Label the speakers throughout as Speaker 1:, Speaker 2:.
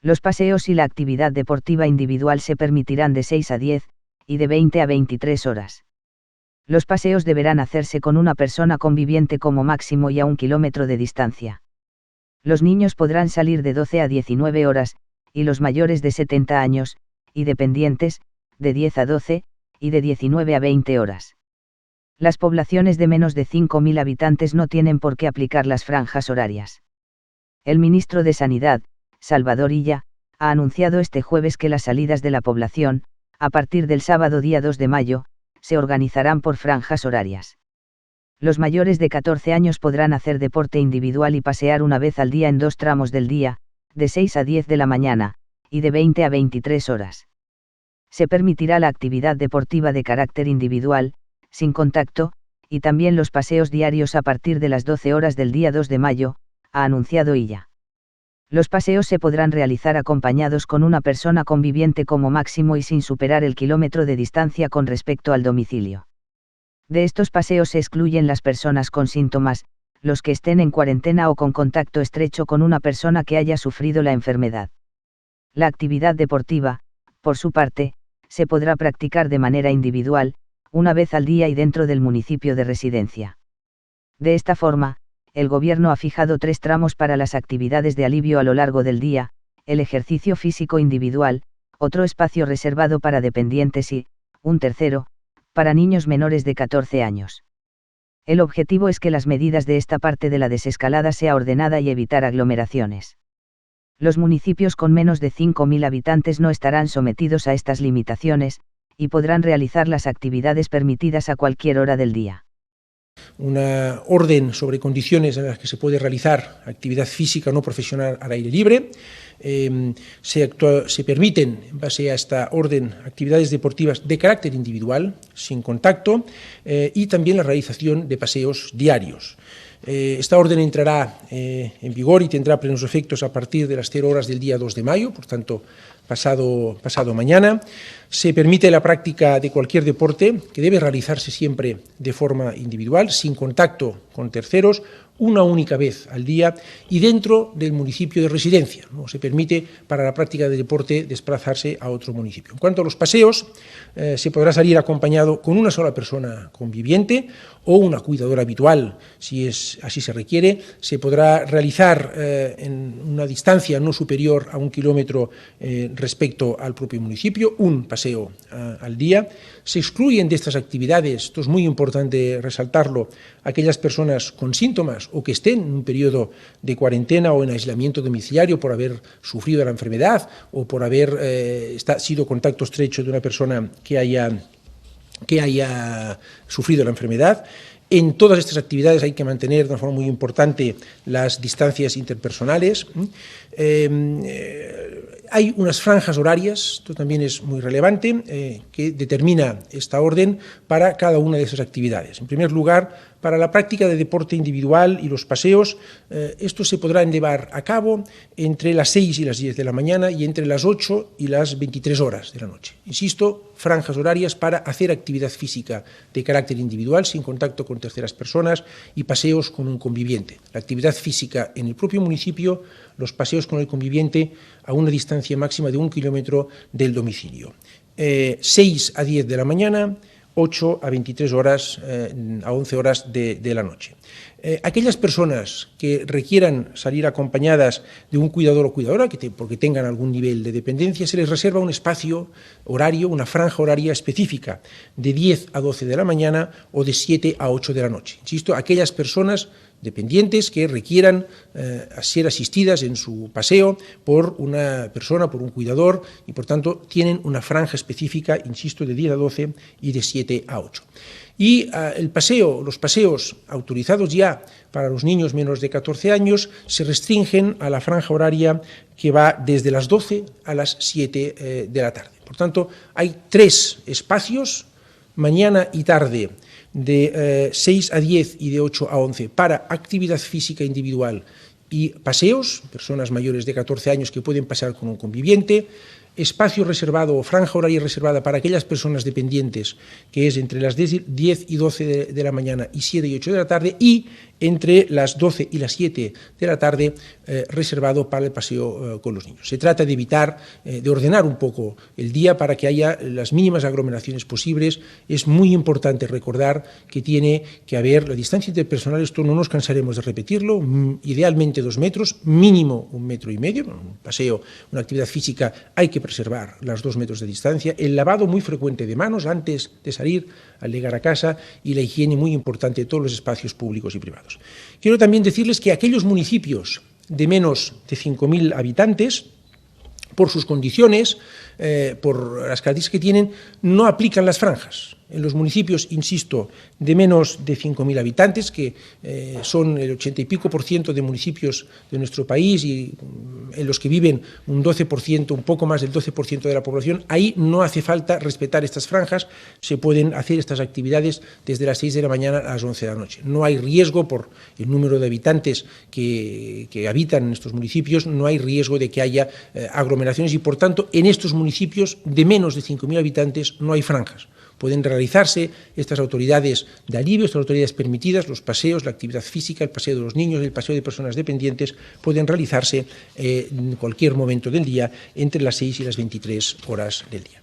Speaker 1: Los paseos y la actividad deportiva individual se permitirán de 6 a 10, y de 20 a 23 horas. Los paseos deberán hacerse con una persona conviviente como máximo y a 1 kilómetro de distancia. Los niños podrán salir de 12 a 19 horas, y los mayores de 70 años, y dependientes, de 10 a 12, y de 19 a 20 horas. Las poblaciones de menos de 5.000 habitantes no tienen por qué aplicar las franjas horarias. El ministro de Sanidad, Salvador Illa, ha anunciado este jueves que las salidas de la población, a partir del sábado día 2 de mayo, se organizarán por franjas horarias. Los mayores de 14 años podrán hacer deporte individual y pasear una vez al día en 2 tramos del día, de 6 a 10 de la mañana, y de 20 a 23 horas. Se permitirá la actividad deportiva de carácter individual, sin contacto, y también los paseos diarios a partir de las 12 horas del día 2 de mayo, ha anunciado Illa. Los paseos se podrán realizar acompañados con una persona conviviente como máximo y sin superar el kilómetro de distancia con respecto al domicilio. De estos paseos se excluyen las personas con síntomas, los que estén en cuarentena o con contacto estrecho con una persona que haya sufrido la enfermedad. La actividad deportiva, por su parte, se podrá practicar de manera individual, una vez al día y dentro del municipio de residencia. De esta forma, el Gobierno ha fijado 3 tramos para las actividades de alivio a lo largo del día: el ejercicio físico individual, otro espacio reservado para dependientes y, un tercero, para niños menores de 14 años. El objetivo es que las medidas de esta parte de la desescalada sea ordenada y evitar aglomeraciones. Los municipios con menos de 5.000 habitantes no estarán sometidos a estas limitaciones, y podrán realizar las actividades permitidas a cualquier hora del día.
Speaker 2: Una orden sobre condiciones en las que se puede realizar actividad física no profesional al aire libre. Se permiten, en base a esta orden, actividades deportivas de carácter individual, sin contacto, y también la realización de paseos diarios. Esta orden entrará en vigor y tendrá plenos efectos a partir de las 0 horas del día 2 de mayo, por tanto, pasado mañana. Se permite la práctica de cualquier deporte, que debe realizarse siempre de forma individual, sin contacto con terceros, una única vez al día y dentro del municipio de residencia. No se permite para la práctica de deporte desplazarse a otro municipio. En cuanto a los paseos, se podrá salir acompañado con una sola persona conviviente o una cuidadora habitual, si así se requiere. Se podrá realizar en una distancia no superior a 1 kilómetro respecto al propio municipio, un paseo al día. Se excluyen de estas actividades, esto es muy importante resaltarlo, aquellas personas con síntomas o que estén en un periodo de cuarentena o en aislamiento domiciliario por haber sufrido la enfermedad o por haber sido contacto estrecho de una persona que haya sufrido la enfermedad. En todas estas actividades hay que mantener de una forma muy importante las distancias interpersonales. Hay unas franjas horarias, esto también es muy relevante, que determina esta orden para cada una de esas actividades. En primer lugar, para la práctica de deporte individual y los paseos, estos se podrán llevar a cabo entre las 6 y las 10 de la mañana y entre las 8 y las 23 horas de la noche. Insisto, franjas horarias para hacer actividad física de carácter individual, sin contacto con terceras personas, y paseos con un conviviente. La actividad física en el propio municipio, los paseos con el conviviente a una distancia máxima de 1 kilómetro del domicilio. 6 a 10 de la mañana, 8 a 23 horas, a 11 horas de la noche. Aquellas personas que requieran salir acompañadas de un cuidador o cuidadora, porque tengan algún nivel de dependencia, se les reserva un espacio horario, una franja horaria específica, de 10 a 12 de la mañana o de 7 a 8 de la noche. Insisto, aquellas personas dependientes que requieran ser asistidas en su paseo por una persona, por un cuidador, y por tanto tienen una franja específica, insisto, de 10 a 12 y de 7 a 8. Y los paseos autorizados ya para los niños menos de 14 años se restringen a la franja horaria que va desde las 12 a las 7 de la tarde. Por tanto, hay 3 espacios, mañana y tarde, de 6 a 10 y de 8 a 11 para actividad física individual y paseos, personas mayores de 14 años que pueden pasar con un conviviente, espacio reservado o franja horaria reservada para aquellas personas dependientes, que es entre las 10 y 12 de la mañana y 7 y 8 de la tarde, y entre las 12 y las 7 de la tarde reservado para el paseo con los niños. Se trata de evitar, de ordenar un poco el día para que haya las mínimas aglomeraciones posibles. Es muy importante recordar que tiene que haber la distancia interpersonal, esto no nos cansaremos de repetirlo, idealmente 2 metros, mínimo 1,5 metros. Un paseo, una actividad física, hay que preservar los 2 metros de distancia, el lavado muy frecuente de manos antes de salir, al llegar a casa, y la higiene muy importante de todos los espacios públicos y privados. Quiero también decirles que aquellos municipios de menos de 5.000 habitantes, por sus condiciones, por las características que tienen, no aplican las franjas. En los municipios, insisto, de menos de 5.000 habitantes, que son el 80 y pico % de municipios de nuestro país y en los que viven un 12%, un poco más del 12% de la población, ahí no hace falta respetar estas franjas, se pueden hacer estas actividades desde las 6 de la mañana a las 11 de la noche. No hay riesgo por el número de habitantes que habitan en estos municipios, no hay riesgo de que haya aglomeraciones y, por tanto, en estos municipios de menos de 5.000 habitantes no hay franjas. Pueden realizarse estas autoridades de alivio, estas autoridades permitidas, los paseos, la actividad física, el paseo de los niños, el paseo de personas dependientes, pueden realizarse en cualquier momento del día entre las 6 y las 23 horas del día.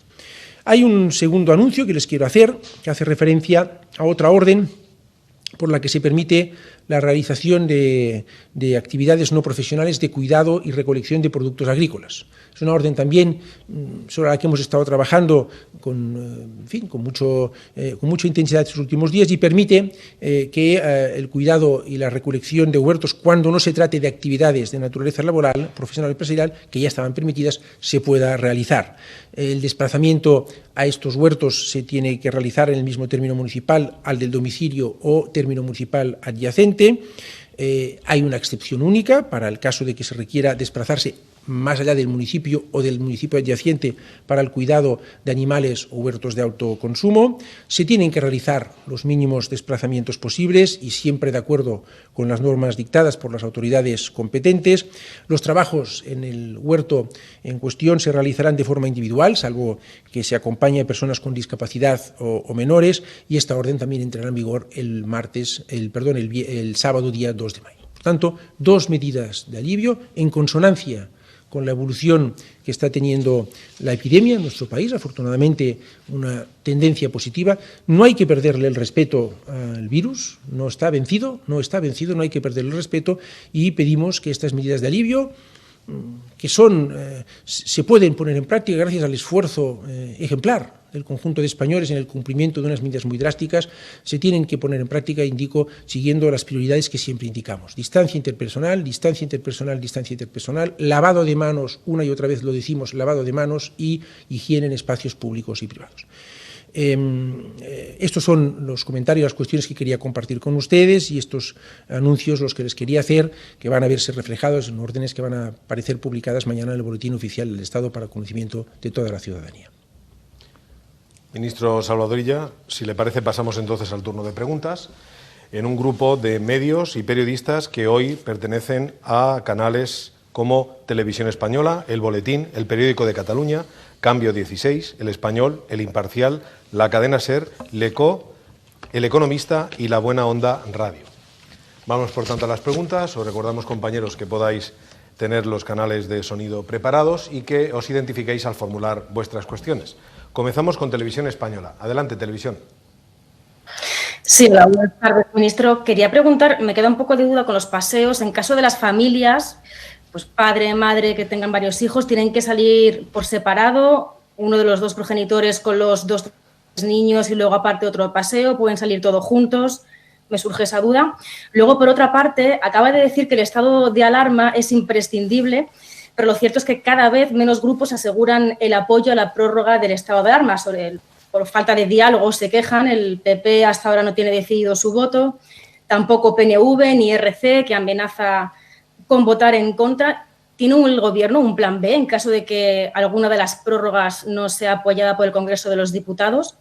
Speaker 2: Hay un segundo anuncio que les quiero hacer, que hace referencia a otra orden por la que se permite la realización de actividades no profesionales de cuidado y recolección de productos agrícolas. Es una orden también sobre la que hemos estado trabajando con mucha intensidad estos últimos días y permite que el cuidado y la recolección de huertos, cuando no se trate de actividades de naturaleza laboral, profesional o empresarial, que ya estaban permitidas, se pueda realizar. El desplazamiento a estos huertos se tiene que realizar en el mismo término municipal al del domicilio o término municipal adyacente. Hay una excepción única para el caso de que se requiera desplazarse más allá del municipio o del municipio adyacente para el cuidado de animales o huertos de autoconsumo. Se tienen que realizar los mínimos desplazamientos posibles y siempre de acuerdo con las normas dictadas por las autoridades competentes. Los trabajos en el huerto en cuestión se realizarán de forma individual, salvo que se acompañe a personas con discapacidad o menores, y esta orden también entrará en vigor el sábado día 2 de mayo. Por tanto, 2 medidas de alivio en consonancia con la evolución que está teniendo la epidemia en nuestro país, afortunadamente una tendencia positiva. No hay que perderle el respeto al virus, no está vencido, no hay que perderle el respeto, y pedimos que estas medidas de alivio, que se pueden poner en práctica gracias al esfuerzo ejemplar del conjunto de españoles en el cumplimiento de unas medidas muy drásticas, se tienen que poner en práctica, siguiendo las prioridades que siempre indicamos: distancia interpersonal, lavado de manos, una y otra vez lo decimos, lavado de manos, y higiene en espacios públicos y privados. Estos son los comentarios, las cuestiones que quería compartir con ustedes, y estos anuncios los que les quería hacer, que van a verse reflejados en órdenes que van a aparecer publicadas mañana en el Boletín Oficial del Estado para conocimiento de toda la ciudadanía.
Speaker 3: Ministro Salvadorilla, si le parece, pasamos entonces al turno de preguntas en un grupo de medios y periodistas que hoy pertenecen a canales como Televisión Española, El Boletín, El Periódico de Cataluña, Cambio 16, El Español, El Imparcial, La Cadena SER, L'Eco, El Economista y La Buena Onda Radio. Vamos, por tanto, a las preguntas. Os recordamos, compañeros, que podáis tener los canales de sonido preparados y que os identifiquéis al formular vuestras cuestiones. Comenzamos con Televisión Española. Adelante, Televisión.
Speaker 4: Sí, hola, buenas tardes, ministro. Quería preguntar, me queda un poco de duda con los paseos. En caso de las familias, pues padre, madre, que tengan varios hijos, tienen que salir por separado, uno de los dos progenitores con los 2 niños y luego aparte otro paseo, pueden salir todos juntos. Me surge esa duda. Luego, por otra parte, acaba de decir que el estado de alarma es imprescindible, pero lo cierto es que cada vez menos grupos aseguran el apoyo a la prórroga del estado de alarma. Por falta de diálogo se quejan, el PP hasta ahora no tiene decidido su voto, tampoco PNV ni RC, que amenaza con votar en contra. ¿Tiene el Gobierno un plan B en caso de que alguna de las prórrogas no sea apoyada por el Congreso de los Diputados?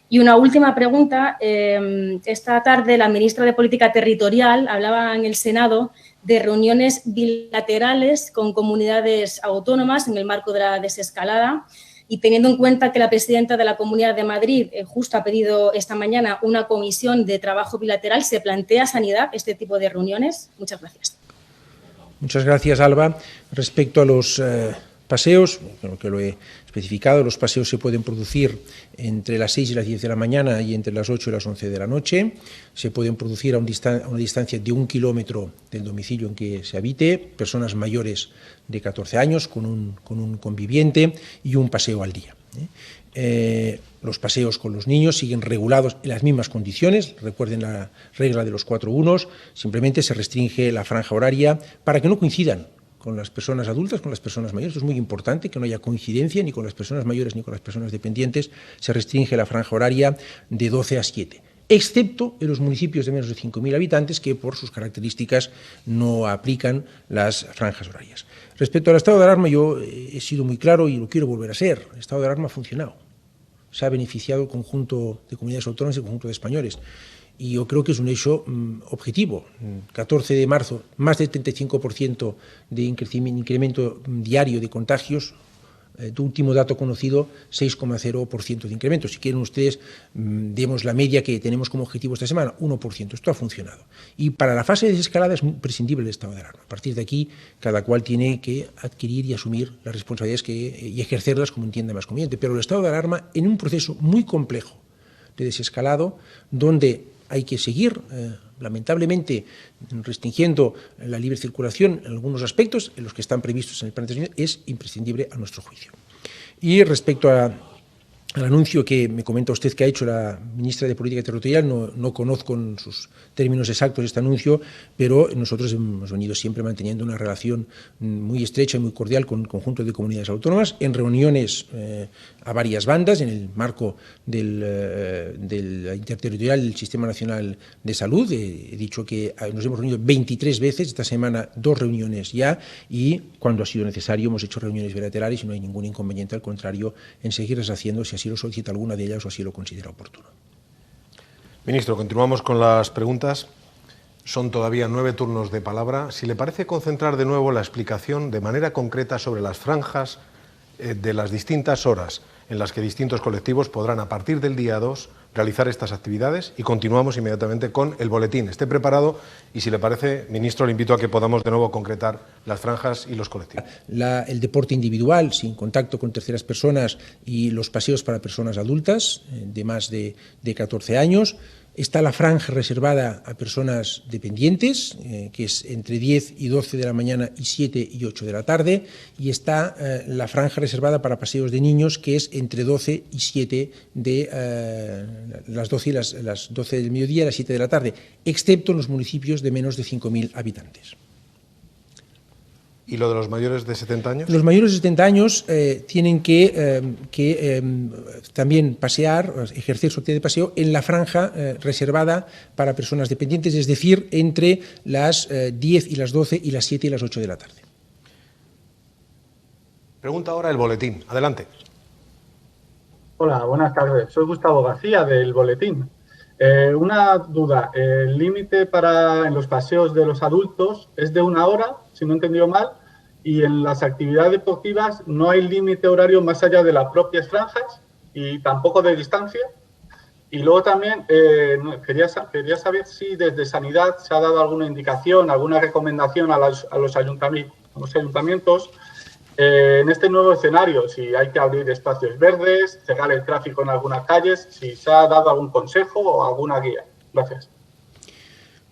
Speaker 4: Y una última pregunta. Esta tarde la ministra de Política Territorial hablaba en el Senado de reuniones bilaterales con comunidades autónomas en el marco de la desescalada. Y teniendo en cuenta que la presidenta de la Comunidad de Madrid justo ha pedido esta mañana una comisión de trabajo bilateral, ¿se plantea Sanidad este tipo de reuniones? Muchas gracias.
Speaker 2: Muchas gracias, Alba. Respecto a los paseos, creo que lo he especificado, los paseos se pueden producir entre las 6 y las 10 de la mañana y entre las 8 y las 11 de la noche. Se pueden producir a una distancia de 1 kilómetro del domicilio en que se habite, personas mayores de 14 años con un conviviente y un paseo al día. Los paseos con los niños siguen regulados en las mismas condiciones. Recuerden la regla de los 4 unos, simplemente se restringe la franja horaria para que no coincidan con las personas adultas, con las personas mayores. Esto es muy importante, que no haya coincidencia ni con las personas mayores ni con las personas dependientes. Se restringe la franja horaria de 12 a 7, excepto en los municipios de menos de 5.000 habitantes que por sus características no aplican las franjas horarias. Respecto al estado de alarma, yo he sido muy claro y lo quiero volver a ser. El estado de alarma ha funcionado. Se ha beneficiado el conjunto de comunidades autónomas y el conjunto de españoles. Y yo creo que es un hecho objetivo. 14 de marzo, más del 35% de incremento diario de contagios. Tu último dato conocido, 6,0% de incremento. Si quieren ustedes, demos la media que tenemos como objetivo esta semana, 1%. Esto ha funcionado. Y para la fase de desescalada es imprescindible el estado de alarma. A partir de aquí, cada cual tiene que adquirir y asumir las responsabilidades y ejercerlas como entienda más conveniente. Pero el estado de alarma, en un proceso muy complejo de desescalado, donde hay que seguir, lamentablemente, restringiendo la libre circulación en algunos aspectos, en los que están previstos en el plan de sanidad, es imprescindible a nuestro juicio. Y respecto al anuncio que me comenta usted que ha hecho la ministra de Política Territorial, no conozco en sus términos exactos este anuncio, pero nosotros hemos venido siempre manteniendo una relación muy estrecha y muy cordial con el conjunto de comunidades autónomas, en reuniones a varias bandas, en el marco del interterritorial del Sistema Nacional de Salud. He dicho que nos hemos reunido 23 veces, esta semana 2 reuniones ya, y cuando ha sido necesario hemos hecho reuniones bilaterales y no hay ningún inconveniente, al contrario, en seguirlas haciendo si así lo solicita alguna de ellas o así lo considera oportuno.
Speaker 3: Ministro, continuamos con las preguntas. Son todavía 9 turnos de palabra. Si le parece, concentrar de nuevo la explicación de manera concreta sobre las franjas de las distintas horas en las que distintos colectivos podrán, a partir del día 2, realizar estas actividades, y continuamos inmediatamente con el boletín. Esté preparado y, si le parece, ministro, le invito a que podamos de nuevo concretar las franjas y los colectivos.
Speaker 2: El deporte individual, sin contacto con terceras personas, y los paseos para personas adultas de más de 14 años. Está la franja reservada a personas dependientes, que es entre 10 y 12 de la mañana y 7 y 8 de la tarde, y está la franja reservada para paseos de niños, que es entre 12 y 7 de las 12 y las 12 del mediodía y las 7 de la tarde, excepto en los municipios de menos de 5.000 habitantes.
Speaker 3: ¿Y lo de los mayores de 70 años?
Speaker 2: Los mayores de 70 años tienen que también pasear, ejercer su actividad de paseo en la franja reservada para personas dependientes, es decir, entre las 10 y las 12 y las 7 y las 8 de la tarde.
Speaker 3: Pregunta ahora el boletín. Adelante.
Speaker 5: Hola, buenas tardes. Soy Gustavo García, del Boletín. Una duda. El límite en los paseos de los adultos es de 1 hora, si no he entendido mal, y en las actividades deportivas no hay límite horario más allá de las propias franjas y tampoco de distancia. Y luego también quería saber si desde Sanidad se ha dado alguna indicación, alguna recomendación a los ayuntamientos en este nuevo escenario, si hay que abrir espacios verdes, cerrar el tráfico en algunas calles, si se ha dado algún consejo o alguna guía. Gracias.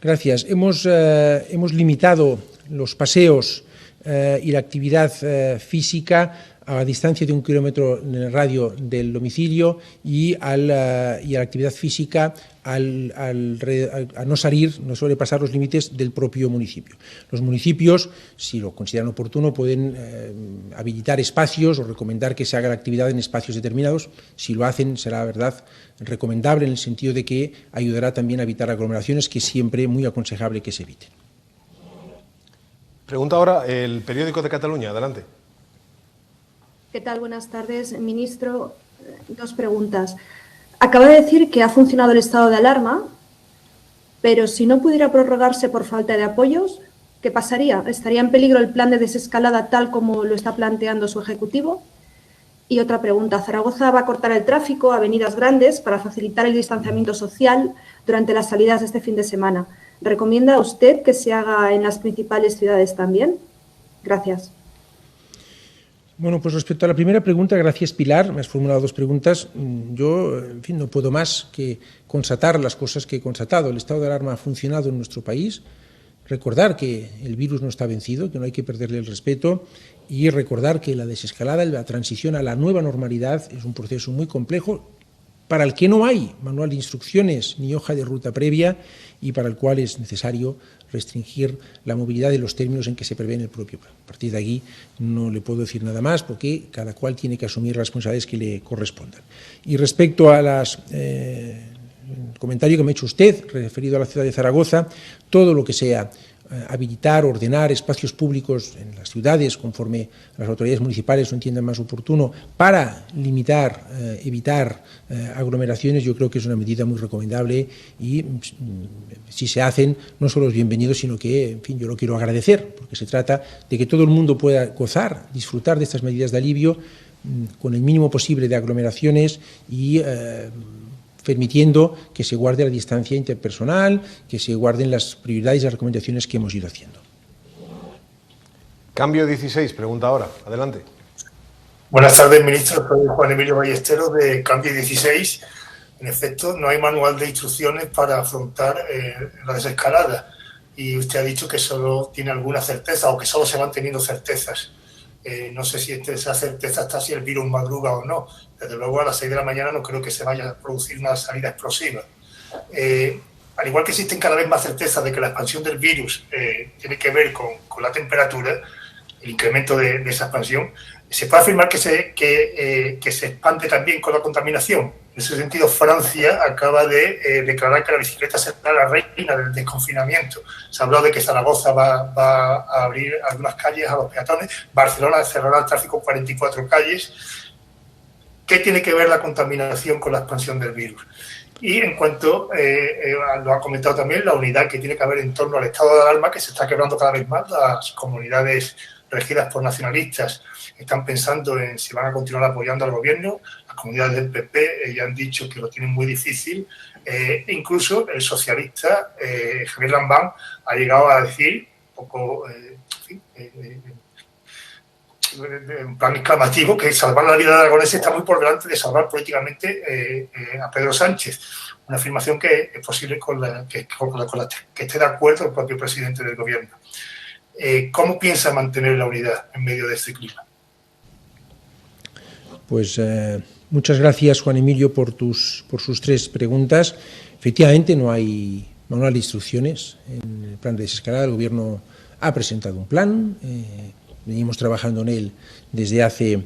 Speaker 2: Gracias. Hemos limitado los paseos y la actividad física a la distancia de 1 kilómetro en el radio del domicilio y a la actividad física a no salir, no sobrepasar los límites del propio municipio. Los municipios, si lo consideran oportuno, pueden habilitar espacios o recomendar que se haga la actividad en espacios determinados. Si lo hacen, será, verdad, recomendable, en el sentido de que ayudará también a evitar aglomeraciones, que es siempre muy aconsejable que se eviten.
Speaker 3: Pregunta ahora el Periódico de Cataluña. Adelante.
Speaker 6: ¿Qué tal? Buenas tardes, ministro. 2 preguntas. Acaba de decir que ha funcionado el estado de alarma, pero si no pudiera prorrogarse por falta de apoyos, ¿Qué pasaría? ¿Estaría en peligro el plan de desescalada tal como lo está planteando su Ejecutivo? Y otra pregunta, ¿Zaragoza va a cortar el tráfico a avenidas grandes para facilitar el distanciamiento social durante las salidas de este fin de semana? ¿Recomienda usted que se haga en las principales ciudades también? Gracias.
Speaker 2: Bueno, pues respecto a la primera pregunta, gracias Pilar, me has formulado dos preguntas. Yo, en fin, no puedo más que constatar las cosas que he constatado. El estado de alarma ha funcionado en nuestro país. Recordar que el virus no está vencido, que no hay que perderle el respeto, y recordar que la desescalada, la transición a la nueva normalidad es un proceso muy complejo para el que no hay manual de instrucciones ni hoja de ruta previa y para el cual es necesario restringir la movilidad en los términos en que se prevé en el propio plan. A partir de aquí no le puedo decir nada más porque cada cual tiene que asumir las responsabilidades que le correspondan. Y respecto a el comentario que me ha hecho usted referido a la ciudad de Zaragoza, todo lo que sea habilitar, ordenar espacios públicos en las ciudades conforme las autoridades municipales lo entiendan más oportuno para limitar, evitar aglomeraciones, yo creo que es una medida muy recomendable y si se hacen no solo es bienvenido, sino que, en fin, yo lo quiero agradecer porque se trata de que todo el mundo pueda gozar, disfrutar de estas medidas de alivio con el mínimo posible de aglomeraciones y permitiendo que se guarde la distancia interpersonal, que se guarden las prioridades y las recomendaciones que hemos ido haciendo.
Speaker 3: Cambio 16, pregunta ahora. Adelante.
Speaker 7: Buenas tardes, ministro. Soy Juan Emilio Ballesteros, de Cambio 16. En efecto, no hay manual de instrucciones para afrontar la desescalada. Y usted ha dicho que solo tiene alguna certeza o que solo se van teniendo certezas. No sé si esa certeza está si el virus madruga o no. Desde luego a las 6 de la mañana no creo que se vaya a producir una salida explosiva. Al igual que existen cada vez más certezas de que la expansión del virus tiene que ver con la temperatura, el incremento de esa expansión, ¿se puede afirmar que se expande también con la contaminación? En ese sentido, Francia acaba de declarar que la bicicleta será la reina del desconfinamiento. Se ha hablado de que Zaragoza va a abrir algunas calles a los peatones, Barcelona cerrará el tráfico 44 calles. ¿Qué tiene que ver la contaminación con la expansión del virus? Y en cuanto, lo ha comentado también, la unidad que tiene que haber en torno al estado de alarma, que se está quebrando cada vez más. Las comunidades regidas por nacionalistas están pensando en si van a continuar apoyando al gobierno. Las comunidades del PP ya han dicho que lo tienen muy difícil. Incluso el socialista Javier Lambán ha llegado a decir, un poco, en plan exclamativo, que salvar la vida de Aragonés está muy por delante de salvar políticamente a Pedro Sánchez. Una afirmación que es posible con la que esté de acuerdo el propio presidente del gobierno. ¿Cómo piensa mantener la unidad en medio de este clima?
Speaker 2: Pues muchas gracias, Juan Emilio, por sus tres preguntas. Efectivamente, no hay manual de instrucciones en el plan de desescalada. El Gobierno ha presentado un plan, venimos trabajando en él desde hace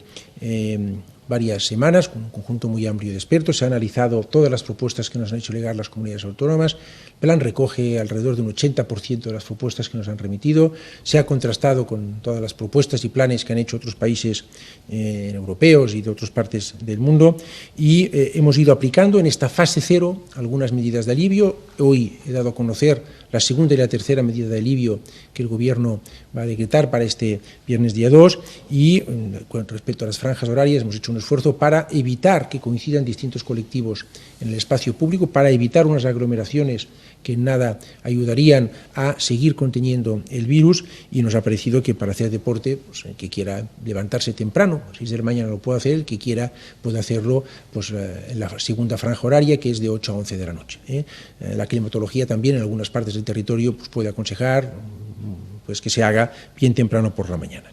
Speaker 2: varias semanas, con un conjunto muy amplio de expertos. Se han analizado todas las propuestas que nos han hecho llegar las comunidades autónomas. El plan recoge alrededor de un 80% de las propuestas que nos han remitido. Se ha contrastado con todas las propuestas y planes que han hecho otros países europeos y de otras partes del mundo. Y hemos ido aplicando en esta fase cero algunas medidas de alivio. Hoy he dado a conocer la segunda y la tercera medida de alivio que el Gobierno va a decretar para este viernes día 2 y con respecto a las franjas horarias hemos hecho un esfuerzo para evitar que coincidan distintos colectivos en el espacio público, para evitar unas aglomeraciones que en nada ayudarían a seguir conteniendo el virus y nos ha parecido que para hacer deporte, pues, el que quiera levantarse temprano, a 6 de la mañana lo puede hacer, el que quiera puede hacerlo pues, en la segunda franja horaria que es de 8 a 11 de la noche. La climatología también en algunas partes del territorio pues, puede aconsejar pues, que se haga bien temprano por la mañana.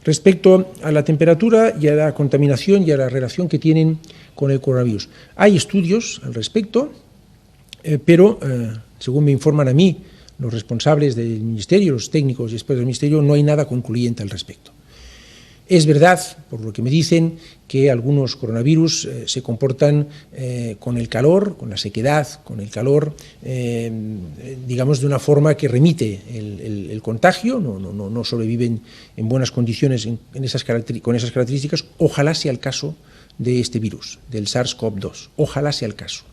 Speaker 2: Respecto a la temperatura y a la contaminación y a la relación que tienen con el coronavirus, hay estudios al respecto, pero según me informan a mí los responsables del Ministerio, los técnicos y expertos del Ministerio, no hay nada concluyente al respecto. Es verdad, por lo que me dicen, que algunos coronavirus se comportan con el calor, con la sequedad, con el calor, digamos, de una forma que remite el contagio, no sobreviven en buenas condiciones con esas características. Ojalá sea el caso de este virus, del SARS-CoV-2, ojalá sea el caso.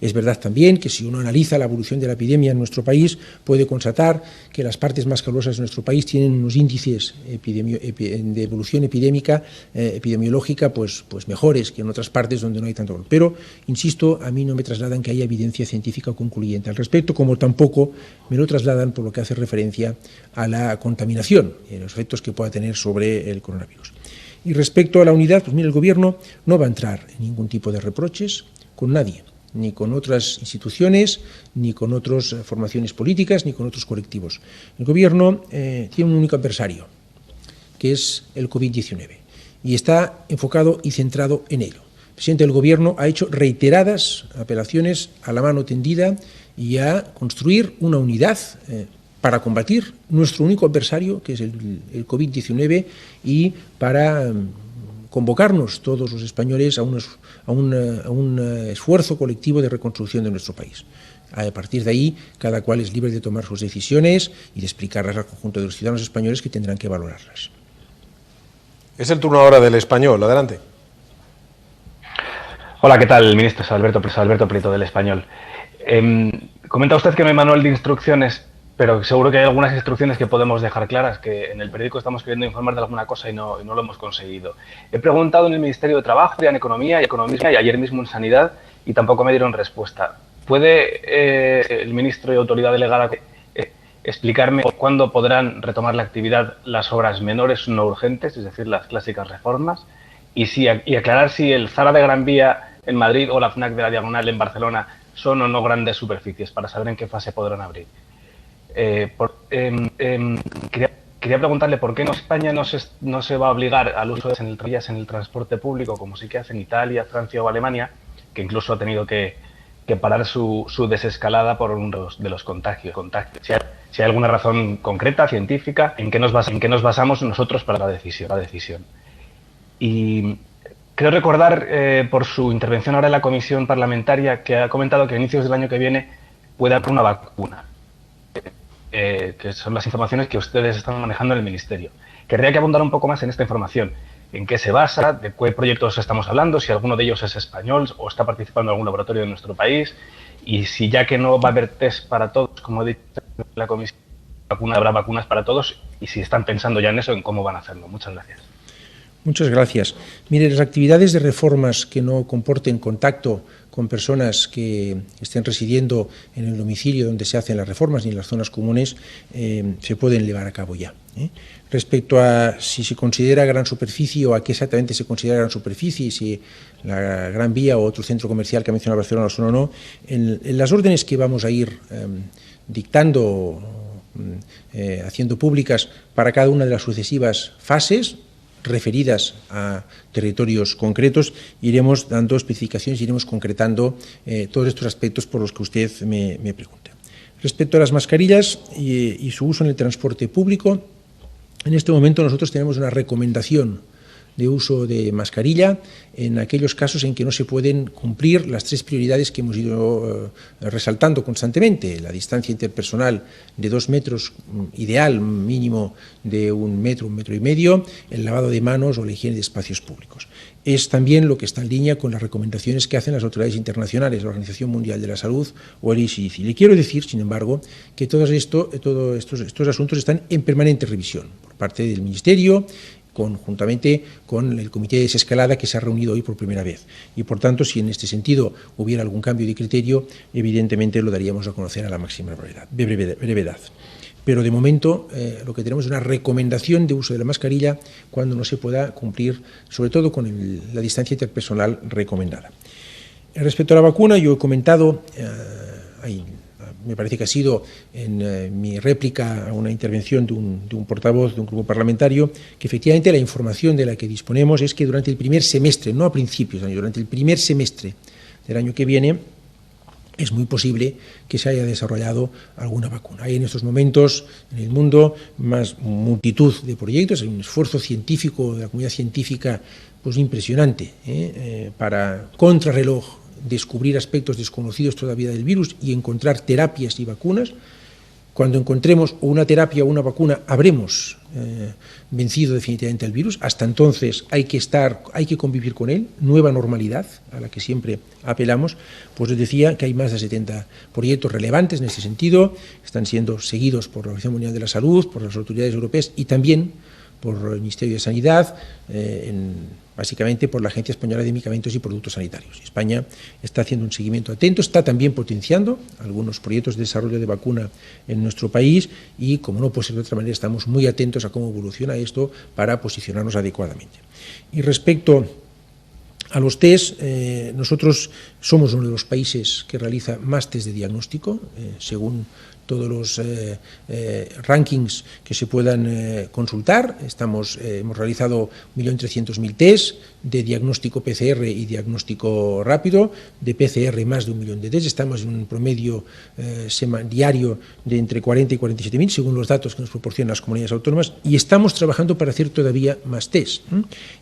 Speaker 2: Es verdad también que si uno analiza la evolución de la epidemia en nuestro país, puede constatar que las partes más calurosas de nuestro país tienen unos índices de evolución epidemiológica pues mejores que en otras partes donde no hay tanto calor. Pero, insisto, a mí no me trasladan que haya evidencia científica concluyente al respecto, como tampoco me lo trasladan por lo que hace referencia a la contaminación y los efectos que pueda tener sobre el coronavirus. Y respecto a la unidad, pues mire, el Gobierno no va a entrar en ningún tipo de reproches con nadie, ni con otras instituciones, ni con otras formaciones políticas, ni con otros colectivos. El Gobierno tiene un único adversario, que es el COVID-19, y está enfocado y centrado en ello. El presidente del Gobierno ha hecho reiteradas apelaciones a la mano tendida y a construir una unidad para combatir nuestro único adversario, que es el COVID-19, y para convocarnos todos los españoles a un esfuerzo colectivo de reconstrucción de nuestro país. A partir de ahí, cada cual es libre de tomar sus decisiones y de explicarlas al conjunto de los ciudadanos españoles, que tendrán que valorarlas.
Speaker 3: Es el turno ahora del Español. Adelante.
Speaker 8: Hola, ¿qué tal, ministro? Soy Alberto Prieto, del Español. Comenta usted que no hay manual de instrucciones, pero seguro que hay algunas instrucciones que podemos dejar claras, que en el periódico estamos queriendo informar de alguna cosa y no lo hemos conseguido. He preguntado en el Ministerio de Trabajo, en Economía y Economía, y ayer mismo en Sanidad, y tampoco me dieron respuesta. ¿Puede el ministro y autoridad delegada explicarme cuándo podrán retomar la actividad las obras menores no urgentes, es decir, las clásicas reformas? Y aclarar si el Zara de Gran Vía en Madrid o la FNAC de la Diagonal en Barcelona son o no grandes superficies, para saber en qué fase podrán abrir. Quería preguntarle por qué en España no se va a obligar al uso de vías en el transporte público, como sí que hacen Italia, Francia o Alemania, que incluso ha tenido que parar su desescalada por uno de los contagios. Si hay alguna razón concreta, científica, en qué nos basamos nosotros para la decisión. Y creo recordar, por su intervención ahora en la comisión parlamentaria, que ha comentado que a inicios del año que viene puede haber una vacuna. Que son las informaciones que ustedes están manejando en el Ministerio. Querría que abundara un poco más en esta información. ¿En qué se basa? ¿De qué proyectos estamos hablando? Si alguno de ellos es español o está participando en algún laboratorio de nuestro país. Y si, ya que no va a haber test para todos, como he dicho en la comisión, habrá vacunas para todos, y si están pensando ya en eso, en cómo van a hacerlo. Muchas gracias.
Speaker 2: Muchas gracias. Mire, las actividades de reformas que no comporten contacto con personas que estén residiendo en el domicilio donde se hacen las reformas ni en las zonas comunes se pueden llevar a cabo ya. Respecto a si se considera gran superficie o a qué exactamente se considera gran superficie, si la Gran Vía o otro centro comercial que ha mencionado Barcelona son o no, en las órdenes que vamos a ir dictando, haciendo públicas para cada una de las sucesivas fases referidas a territorios concretos, iremos dando especificaciones, iremos concretando todos estos aspectos por los que usted me pregunta. Respecto a las mascarillas y su uso en el transporte público, en este momento nosotros tenemos una recomendación de uso de mascarilla en aquellos casos en que no se pueden cumplir las tres prioridades que hemos ido resaltando constantemente: la distancia interpersonal de 2 metros, ideal mínimo de 1 metro, 1,5 metros, el lavado de manos o la higiene de espacios públicos. Es también lo que está en línea con las recomendaciones que hacen las autoridades internacionales, la Organización Mundial de la Salud o el ICDC. Le quiero decir, sin embargo, que todos estos asuntos están en permanente revisión por parte del Ministerio, conjuntamente con el Comité de Desescalada, que se ha reunido hoy por primera vez. Y, por tanto, si en este sentido hubiera algún cambio de criterio, evidentemente lo daríamos a conocer a la máxima brevedad. Pero, de momento, lo que tenemos es una recomendación de uso de la mascarilla cuando no se pueda cumplir, sobre todo con la distancia interpersonal recomendada. Respecto a la vacuna, yo he comentado, me parece que ha sido en mi réplica a una intervención de un portavoz de un grupo parlamentario, que efectivamente la información de la que disponemos es que durante el primer semestre, no a principios de año, durante el primer semestre del año que viene, es muy posible que se haya desarrollado alguna vacuna. Hay en estos momentos en el mundo más multitud de proyectos, hay un esfuerzo científico de la comunidad científica pues impresionante para contrarreloj descubrir aspectos desconocidos todavía del virus y encontrar terapias y vacunas. Cuando encontremos una terapia o una vacuna, habremos vencido definitivamente el virus. Hasta entonces hay que convivir con él, nueva normalidad a la que siempre apelamos. Pues les decía que hay más de 70 proyectos relevantes en este sentido, están siendo seguidos por la Organización Mundial de la Salud, por las autoridades europeas y también por el Ministerio de Sanidad, básicamente por la Agencia Española de Medicamentos y Productos Sanitarios. España está haciendo un seguimiento atento, está también potenciando algunos proyectos de desarrollo de vacuna en nuestro país y, como no puede ser de otra manera, estamos muy atentos a cómo evoluciona esto para posicionarnos adecuadamente. Y respecto a los test, nosotros somos uno de los países que realiza más test de diagnóstico, según todos los rankings que se puedan consultar. Hemos realizado 1.300.000 test de diagnóstico PCR y diagnóstico rápido, de PCR más de 1 millón de test. Estamos en un promedio diario de entre 40 y 47.000, según los datos que nos proporcionan las comunidades autónomas, y estamos trabajando para hacer todavía más test.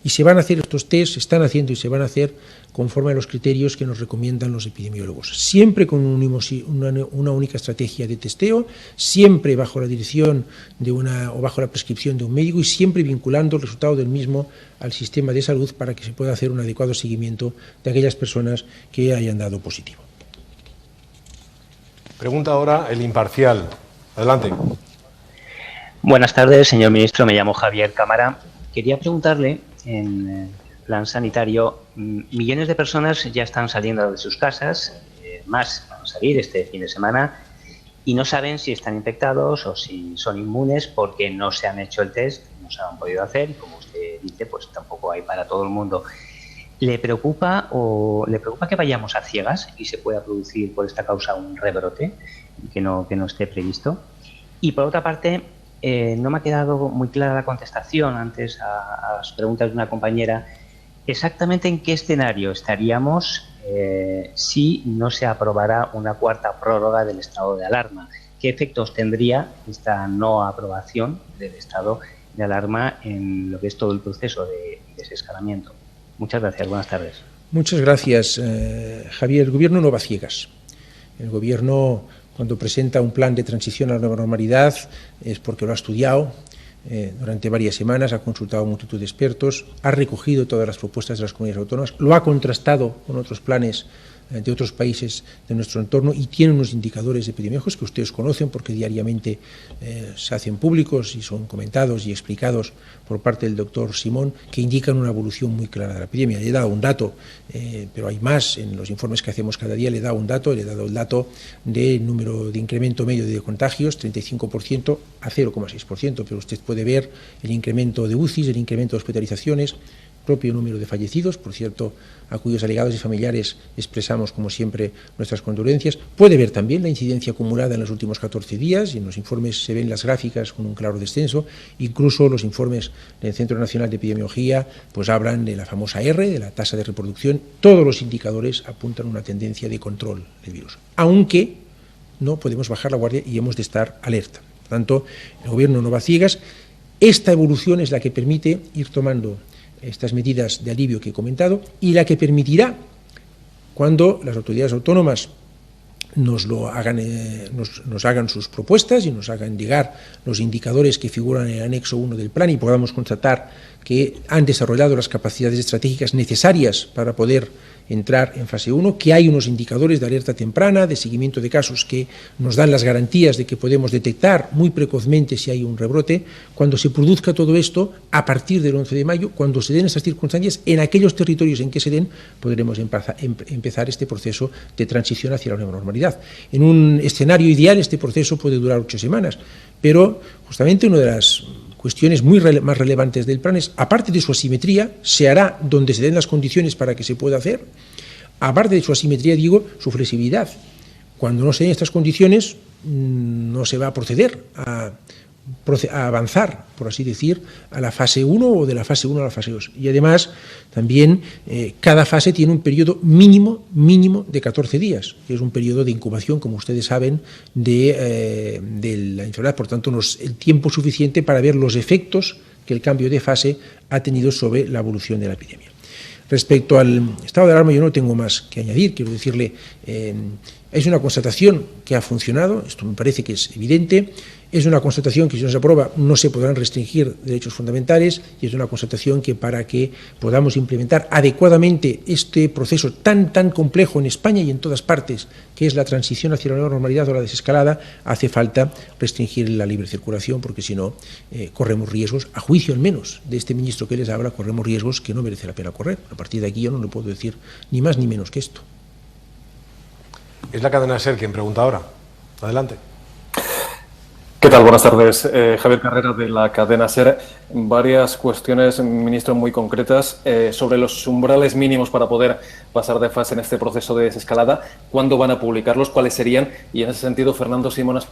Speaker 2: Y se van a hacer estos test, se están haciendo y se van a hacer conforme a los criterios que nos recomiendan los epidemiólogos, siempre con una única estrategia de testeo, siempre bajo la dirección o bajo la prescripción de un médico y siempre vinculando el resultado del mismo al sistema de salud para que se pueda hacer un adecuado seguimiento de aquellas personas que hayan dado positivo.
Speaker 3: Pregunta ahora el imparcial. Adelante.
Speaker 9: Buenas tardes, señor ministro. Me llamo Javier Cámara. Quería preguntarle, en plan sanitario, millones de personas ya están saliendo de sus casas, más van a salir este fin de semana, y no saben si están infectados o si son inmunes porque no se han hecho el test, no se han podido hacer, y como usted dice, pues tampoco hay para todo el mundo. ¿Le preocupa que vayamos a ciegas y se pueda producir por esta causa un rebrote que no esté previsto? Y por otra parte, no me ha quedado muy clara la contestación antes a las preguntas de una compañera. ¿Exactamente en qué escenario estaríamos si no se aprobara una cuarta prórroga del estado de alarma? ¿Qué efectos tendría esta no aprobación del estado de alarma en lo que es todo el proceso de desescalamiento? Muchas gracias, buenas tardes.
Speaker 2: Muchas gracias, Javier. El Gobierno no va a ciegas. El Gobierno, cuando presenta un plan de transición a la nueva normalidad, es porque lo ha estudiado durante varias semanas, ha consultado a multitud de expertos, ha recogido todas las propuestas de las comunidades autónomas, lo ha contrastado con otros planes de otros países de nuestro entorno y tiene unos indicadores epidemiológicos que ustedes conocen porque diariamente se hacen públicos y son comentados y explicados por parte del doctor Simón, que indican una evolución muy clara de la epidemia. Le he dado un dato, pero hay más en los informes que hacemos cada día. Le he dado el dato del número de incremento medio de contagios, 35% a 0,6%, pero usted puede ver el incremento de UCIs, el incremento de hospitalizaciones, propio número de fallecidos, por cierto, a cuyos allegados y familiares expresamos, como siempre, nuestras condolencias. Puede ver también la incidencia acumulada en los últimos 14 días, y en los informes se ven las gráficas con un claro descenso. Incluso los informes del Centro Nacional de Epidemiología pues hablan de la famosa R, de la tasa de reproducción. Todos los indicadores apuntan a una tendencia de control del virus, aunque no podemos bajar la guardia y hemos de estar alerta. Por tanto, el Gobierno no va a ciegas. Esta evolución es la que permite ir tomando estas medidas de alivio que he comentado y la que permitirá, cuando las autoridades autónomas nos hagan sus propuestas y nos hagan llegar los indicadores que figuran en el anexo 1 del plan y podamos constatar que han desarrollado las capacidades estratégicas necesarias para poder entrar en fase 1, que hay unos indicadores de alerta temprana, de seguimiento de casos que nos dan las garantías de que podemos detectar muy precozmente si hay un rebrote. Cuando se produzca todo esto, a partir del 11 de mayo, cuando se den estas circunstancias, en aquellos territorios en que se den, podremos empezar este proceso de transición hacia la nueva normalidad. En un escenario ideal, este proceso puede durar 8 semanas, pero justamente una de las cuestiones más relevantes del plan es, aparte de su asimetría, se hará donde se den las condiciones para que se pueda hacer. Aparte de su asimetría, digo, su flexibilidad. Cuando no se den estas condiciones, no se va a proceder a avanzar, por así decir, a la fase 1 o de la fase 1 a la fase 2. Y además, también cada fase tiene un periodo mínimo de 14 días, que es un periodo de incubación, como ustedes saben, de la enfermedad. Por tanto, el tiempo suficiente para ver los efectos que el cambio de fase ha tenido sobre la evolución de la epidemia. Respecto al estado de alarma, yo no tengo más que añadir. Quiero decirle, Es una constatación que ha funcionado, esto me parece que es evidente, es una constatación que si no se aprueba no se podrán restringir derechos fundamentales y es una constatación que para que podamos implementar adecuadamente este proceso tan complejo en España y en todas partes, que es la transición hacia la nueva normalidad o la desescalada, hace falta restringir la libre circulación porque si no corremos riesgos, a juicio al menos de este ministro que les habla, corremos riesgos que no merece la pena correr. A partir de aquí yo no le puedo decir ni más ni menos que esto.
Speaker 3: Es la cadena SER quien pregunta ahora. Adelante.
Speaker 10: ¿Qué tal? Buenas tardes. Javier Carrera, de la cadena SER. Varias cuestiones, ministro, muy concretas sobre los umbrales mínimos para poder pasar de fase en este proceso de desescalada. ¿Cuándo van a publicarlos? ¿Cuáles serían? Y en ese sentido, Fernando Simón ha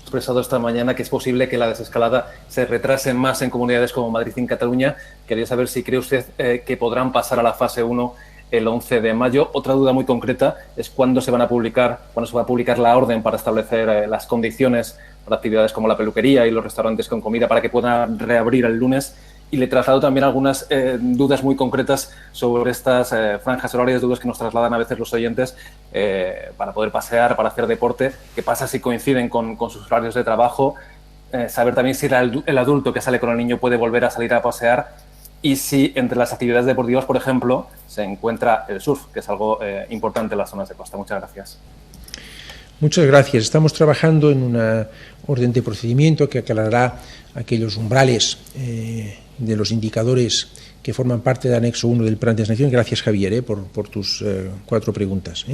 Speaker 10: expresado esta mañana que es posible que la desescalada se retrase más en comunidades como Madrid y en Cataluña. Quería saber si cree usted que podrán pasar a la fase 1 el 11 de mayo. Otra duda muy concreta es cuándo se va a publicar la orden para establecer las condiciones para actividades como la peluquería y los restaurantes con comida para que puedan reabrir el lunes. Y le traslado también algunas dudas muy concretas sobre estas franjas horarias, dudas que nos trasladan a veces los oyentes para poder pasear, para hacer deporte. ¿Qué pasa si coinciden con sus horarios de trabajo? Saber también si el adulto que sale con el niño puede volver a salir a pasear. Y si entre las actividades deportivas, por ejemplo, se encuentra el surf, que es algo importante en las zonas de costa. Muchas gracias.
Speaker 2: Muchas gracias. Estamos trabajando en una orden de procedimiento que aclarará aquellos umbrales de los indicadores que forman parte del anexo 1 del Plan de Desnación. Gracias, Javier, por tus 4 preguntas.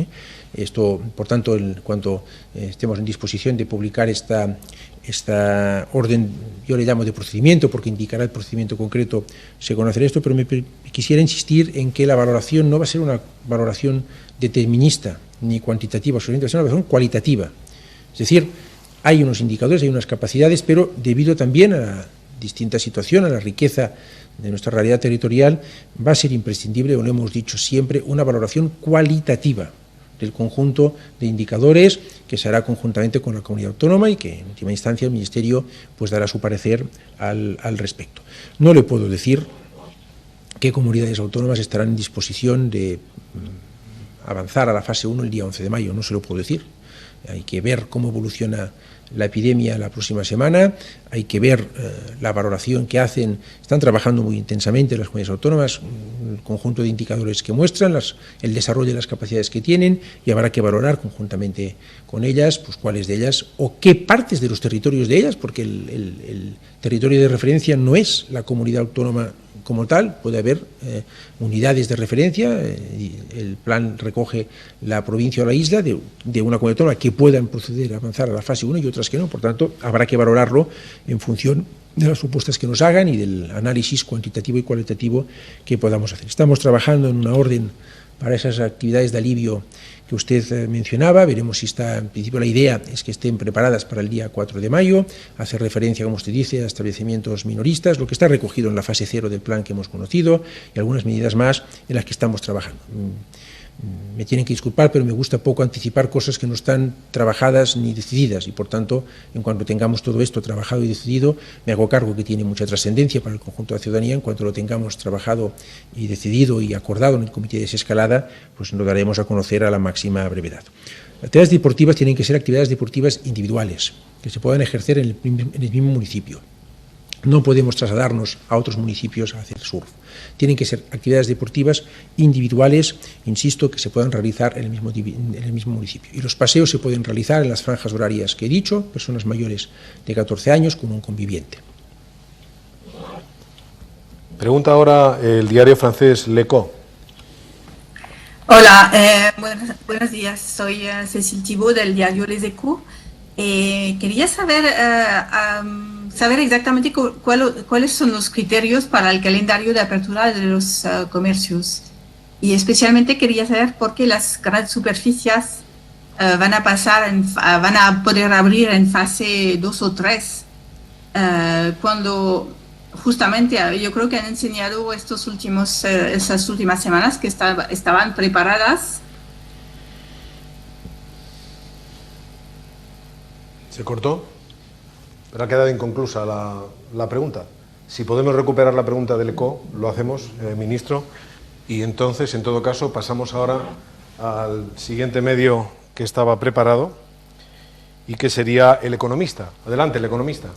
Speaker 2: Esto, por tanto, cuando estemos en disposición de publicar esta orden, yo le llamo de procedimiento porque indicará el procedimiento concreto, se conocerá esto, pero me quisiera insistir en que la valoración no va a ser una valoración determinista ni cuantitativa, solamente va a ser una valoración cualitativa. Es decir, hay unos indicadores, hay unas capacidades, pero debido también a la distinta situación, a la riqueza de nuestra realidad territorial, va a ser imprescindible, lo hemos dicho siempre, una valoración cualitativa del conjunto de indicadores que se hará conjuntamente con la comunidad autónoma y que en última instancia el Ministerio pues dará su parecer al respecto. No le puedo decir qué comunidades autónomas estarán en disposición de avanzar a la fase 1 el día 11 de mayo, no se lo puedo decir. Hay que ver cómo evoluciona la epidemia la próxima semana, hay que ver la valoración que hacen, están trabajando muy intensamente las comunidades autónomas, el conjunto de indicadores que muestran, el desarrollo de las capacidades que tienen y habrá que valorar conjuntamente con ellas, pues cuáles de ellas o qué partes de los territorios de ellas, porque el territorio de referencia no es la comunidad autónoma como tal, puede haber unidades de referencia, el plan recoge la provincia o la isla de una comunidad autónoma que puedan proceder a avanzar a la fase 1 y otras que no, por tanto habrá que valorarlo en función de las propuestas que nos hagan y del análisis cuantitativo y cualitativo que podamos hacer. Estamos trabajando en una orden para esas actividades de alivio que usted mencionaba, veremos si está, en principio la idea es que estén preparadas para el día 4 de mayo, hace referencia, como usted dice, a establecimientos minoristas, lo que está recogido en la fase 0 del plan que hemos conocido y algunas medidas más en las que estamos trabajando. Me tienen que disculpar, pero me gusta poco anticipar cosas que no están trabajadas ni decididas y, por tanto, en cuanto tengamos todo esto trabajado y decidido, me hago cargo que tiene mucha trascendencia para el conjunto de la ciudadanía. En cuanto lo tengamos trabajado y decidido y acordado en el Comité de Desescalada, pues lo daremos a conocer a la máxima brevedad. Las actividades deportivas tienen que ser actividades deportivas individuales, que se puedan ejercer en el mismo municipio. No podemos trasladarnos a otros municipios a hacer surf. Tienen que ser actividades deportivas individuales, insisto, que se puedan realizar en el mismo municipio. Y los paseos se pueden realizar en las franjas horarias que he dicho, personas mayores de 14 años con un conviviente.
Speaker 3: Pregunta ahora el diario francés L'Echo.
Speaker 11: Hola, buenos días. Soy Cécile Thibault del diario Les Echos. Quería saber exactamente cuáles son los criterios para el calendario de apertura de los comercios. Y especialmente quería saber por qué las grandes superficies van a poder abrir en fase 2 o 3, cuando justamente yo creo que han enseñado esas últimas semanas que estaban preparadas.
Speaker 3: ¿Se cortó? Pero ha quedado inconclusa la pregunta. Si podemos recuperar la pregunta del ECO, lo hacemos, ministro. Y entonces, en todo caso, pasamos ahora al siguiente medio que estaba preparado y que sería el economista. Adelante, el economista.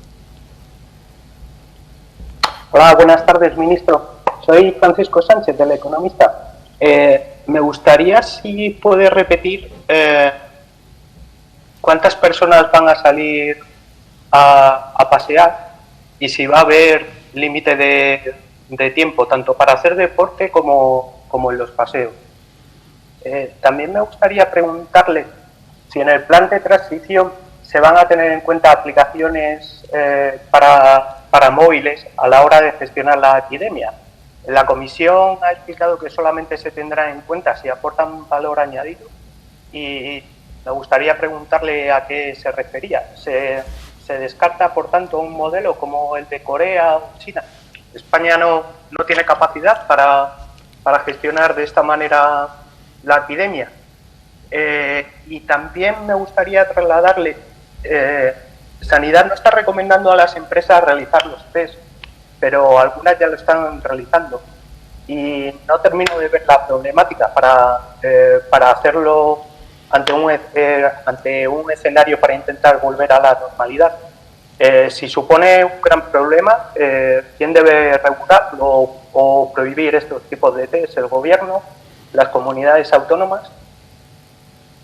Speaker 12: Hola, buenas tardes, ministro. Soy Francisco Sánchez, del Economista. Me gustaría, si puede repetir, cuántas personas van a salir a pasear y si va a haber límite de tiempo, tanto para hacer deporte como en los paseos. También me gustaría preguntarle si en el plan de transición se van a tener en cuenta aplicaciones para móviles a la hora de gestionar la epidemia. La Comisión ha explicado que solamente se tendrá en cuenta si aportan valor añadido y me gustaría preguntarle a qué se refería. ¿Se descarta, por tanto, un modelo como el de Corea o China? España no tiene capacidad para gestionar de esta manera la epidemia. Y también me gustaría trasladarle, Sanidad no está recomendando a las empresas realizar los test, pero algunas ya lo están realizando y no termino de ver la problemática para hacerlo ante un escenario para intentar volver a la normalidad. Si supone un gran problema, ¿quién debe regularlo o prohibir estos tipos de test? ¿El gobierno? ¿Las comunidades autónomas?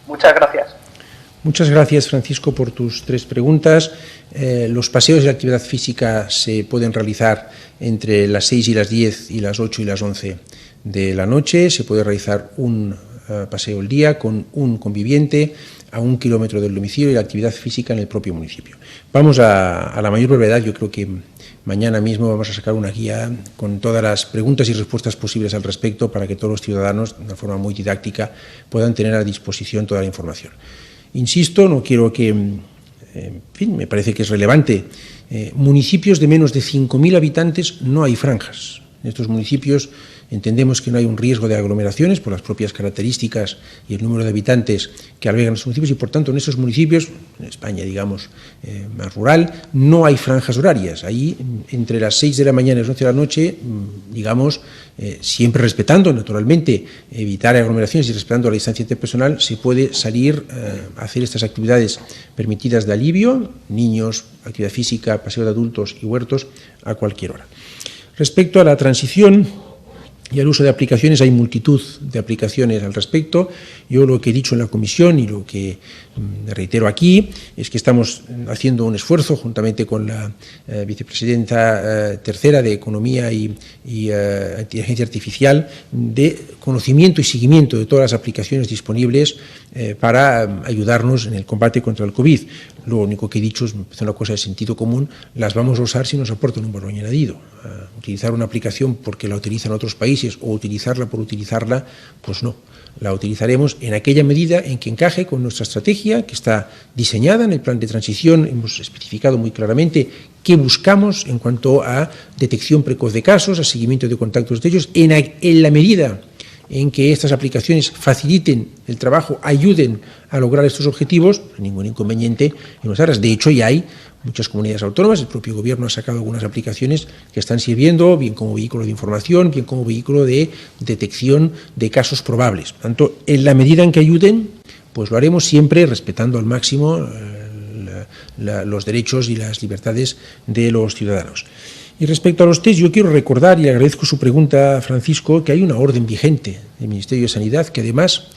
Speaker 12: Muchas gracias.
Speaker 2: Muchas gracias, Francisco, por tus 3 preguntas. Los paseos y la actividad física se pueden realizar entre las 6 y las 10 y las 8 y las 11 de la noche. Se puede realizar un paseo al día con un conviviente a 1 kilómetro del domicilio y la actividad física en el propio municipio. Vamos a la mayor brevedad. Yo creo que mañana mismo vamos a sacar una guía con todas las preguntas y respuestas posibles al respecto para que todos los ciudadanos, de una forma muy didáctica, puedan tener a disposición toda la información. Insisto, no quiero que, en fin, me parece que es relevante, municipios de menos de 5.000 habitantes no hay franjas. En estos municipios entendemos que no hay un riesgo de aglomeraciones por las propias características y el número de habitantes que albergan los municipios y, por tanto, en esos municipios, en España, digamos, más rural, no hay franjas horarias. Ahí, entre las 6 de la mañana y las 11 de la noche, digamos, siempre respetando, naturalmente, evitar aglomeraciones y respetando la distancia interpersonal, se puede salir a hacer estas actividades permitidas de alivio, niños, actividad física, paseo de adultos y huertos, a cualquier hora. Respecto a la transición y al uso de aplicaciones, hay multitud de aplicaciones al respecto. Yo lo que he dicho en la comisión y lo que reitero aquí es que estamos haciendo un esfuerzo juntamente con la vicepresidenta tercera de Economía y Inteligencia Artificial de conocimiento y seguimiento de todas las aplicaciones disponibles para ayudarnos en el combate contra el COVID. Lo único que he dicho es una cosa de sentido común, las vamos a usar si nos aportan un valor añadido. Utilizar una aplicación porque la utilizan otros países o utilizarla por utilizarla, pues no. La utilizaremos en aquella medida en que encaje con nuestra estrategia, que está diseñada en el plan de transición. Hemos especificado muy claramente qué buscamos en cuanto a detección precoz de casos, a seguimiento de contactos de ellos, en la medida en que estas aplicaciones faciliten el trabajo, ayuden a lograr estos objetivos, ningún inconveniente en usarlas. De hecho, ya hay muchas comunidades autónomas, el propio Gobierno ha sacado algunas aplicaciones que están sirviendo bien como vehículo de información, bien como vehículo de detección de casos probables. Por tanto, en la medida en que ayuden, pues lo haremos siempre respetando al máximo los derechos y las libertades de los ciudadanos. Y respecto a los test, yo quiero recordar, y agradezco su pregunta, Francisco, que hay una orden vigente del Ministerio de Sanidad que además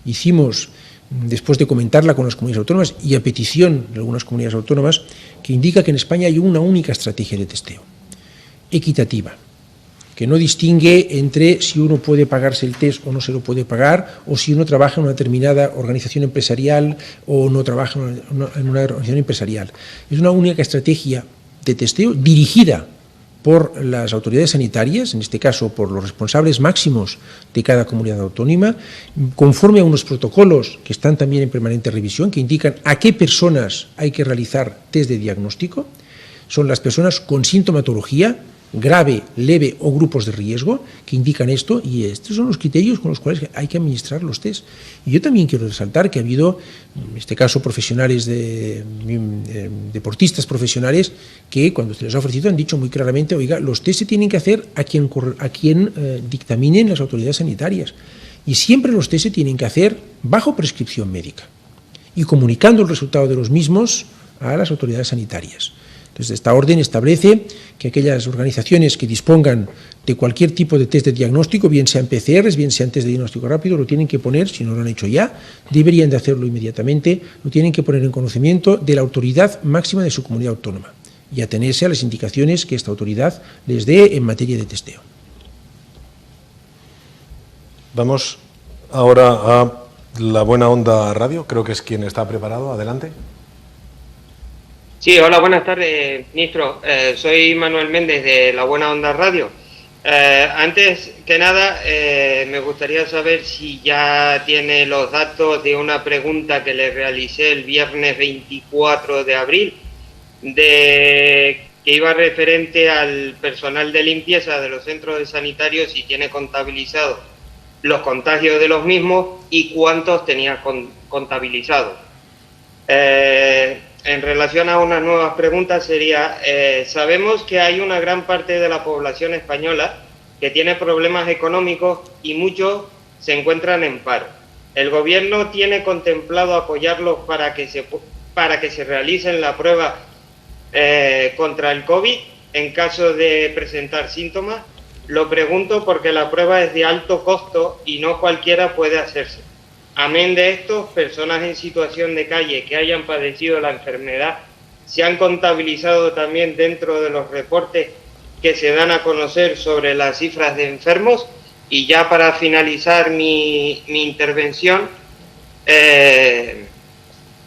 Speaker 2: hicimos después de comentarla con las comunidades autónomas y a petición de algunas comunidades autónomas, que indica que en España hay una única estrategia de testeo, equitativa, que no distingue entre si uno puede pagarse el test o no se lo puede pagar, o si uno trabaja en una determinada organización empresarial o no trabaja en una organización empresarial. Es una única estrategia de testeo dirigida por las autoridades sanitarias, en este caso por los responsables máximos de cada comunidad autónoma, conforme a unos protocolos que están también en permanente revisión, que indican a qué personas hay que realizar test de diagnóstico. Son las personas con sintomatología grave, leve o grupos de riesgo que indican esto, y estos son los criterios con los cuales hay que administrar los test. Y yo también quiero resaltar que ha habido, en este caso, profesionales deportistas profesionales que cuando se les ha ofrecido han dicho muy claramente: oiga, los test se tienen que hacer a quien dictaminen las autoridades sanitarias, y siempre los test se tienen que hacer bajo prescripción médica. y comunicando el resultado de los mismos a las autoridades sanitarias. Entonces, esta orden establece que aquellas organizaciones que dispongan de cualquier tipo de test de diagnóstico, bien sean PCRs, bien sean test de diagnóstico rápido, lo tienen que poner, si no lo han hecho ya, deberían de hacerlo inmediatamente, lo tienen que poner en conocimiento de la autoridad máxima de su comunidad autónoma y atenerse a las indicaciones que esta autoridad les dé en materia de testeo.
Speaker 3: Vamos ahora a La Buena Onda Radio, creo que es quien está preparado. Adelante.
Speaker 13: Sí, hola, buenas tardes, ministro. Soy Manuel Méndez de La Buena Onda Radio. Antes que nada, me gustaría saber si ya tiene los datos de una pregunta que le realicé el viernes 24 de abril, que iba referente al personal de limpieza de los centros sanitarios, si tiene contabilizado los contagios de los mismos y cuántos tenía contabilizados. En relación a unas nuevas preguntas sería, sabemos que hay una gran parte de la población española que tiene problemas económicos y muchos se encuentran en paro. ¿El gobierno tiene contemplado apoyarlos para que se realicen la prueba contra el COVID en caso de presentar síntomas? Lo pregunto porque la prueba es de alto costo y no cualquiera puede hacerse. Amén de esto, personas en situación de calle que hayan padecido la enfermedad se han contabilizado también dentro de los reportes que se dan a conocer sobre las cifras de enfermos. Y ya para finalizar mi intervención,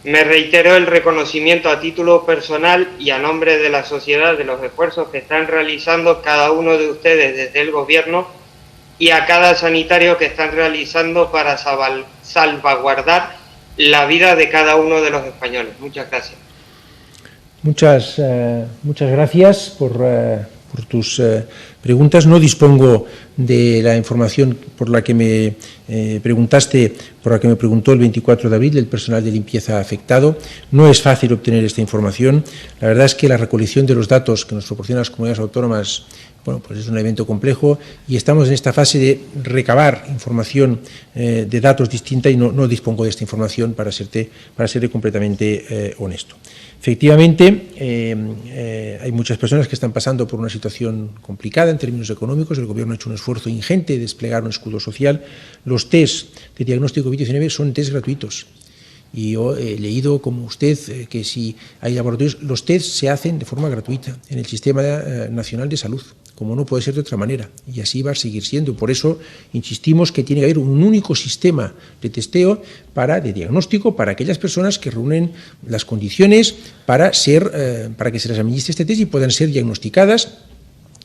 Speaker 13: me reitero el reconocimiento a título personal y a nombre de la sociedad de los esfuerzos que están realizando cada uno de ustedes desde el gobierno y a cada sanitario que están realizando para salvaguardar la vida de cada uno de los españoles. Muchas gracias.
Speaker 2: Muchas gracias por tus preguntas. No dispongo de la información por la que me preguntaste, por la que me preguntó el 24 de abril del personal de limpieza afectado. No es fácil obtener esta información. La verdad es que la recolección de los datos que nos proporcionan las comunidades autónomas, bueno, pues es un evento complejo y estamos en esta fase de recabar información de datos distinta y no dispongo de esta información para serte completamente honesto. Efectivamente, hay muchas personas que están pasando por una situación complicada en términos económicos. El Gobierno ha hecho un esfuerzo ingente de desplegar un escudo social. Los test de diagnóstico COVID-19 son test gratuitos. Y yo he leído, como usted, que si hay laboratorios, los test se hacen de forma gratuita en el Sistema Nacional de Salud, como no puede ser de otra manera, y así va a seguir siendo. Por eso insistimos que tiene que haber un único sistema de testeo de diagnóstico para aquellas personas que reúnen las condiciones para que se les administre este test y puedan ser diagnosticadas